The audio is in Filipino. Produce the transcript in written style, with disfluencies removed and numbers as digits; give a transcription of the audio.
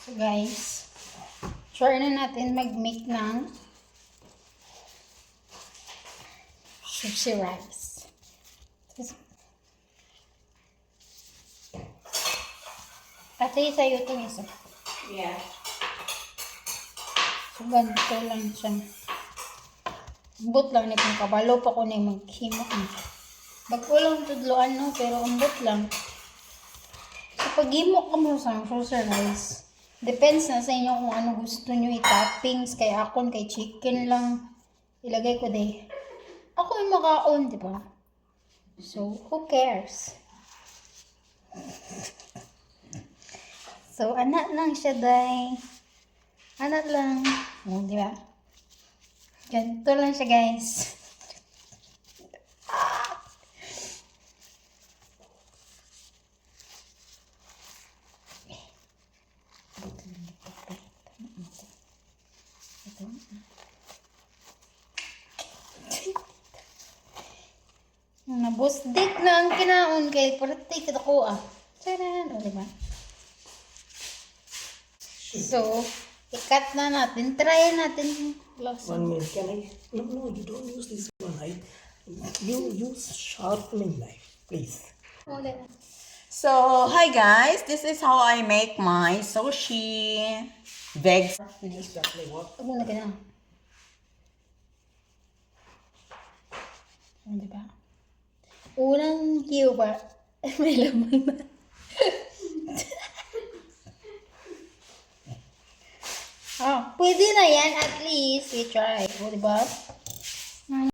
So guys, try na natin mag-make ng sushi rice. Kasi sa'yo itong isa. Yeah. So ganito lang siya. Ambot lang nitong kabalo pa ko na maghimo. Bagkulang tudloan no, pero ambot lang. So paghimo ka mo sa sushi rice, depends na sa inyo kung ano gusto nyo i-toppings. Kay akon, kay chicken lang. Ilagay ko de. Ako yung makaon, di ba? So, who cares? So, anak lang siya, day. Anak lang. O, di ba? Ganito lang siya, guys. Nabusdik na ang kinaon kay parati kita ko Taran, o diba? So, ikat na natin. Try natin. 1 minute. Can I? No, you don't use this one, right? You use sharpening knife, please. So, hi guys. This is how I make my sushi veg. Exactly what? Muna ka na. O diba? Unang hiyo pa. May laman na. Pwede na yan. At least, we try. O diba?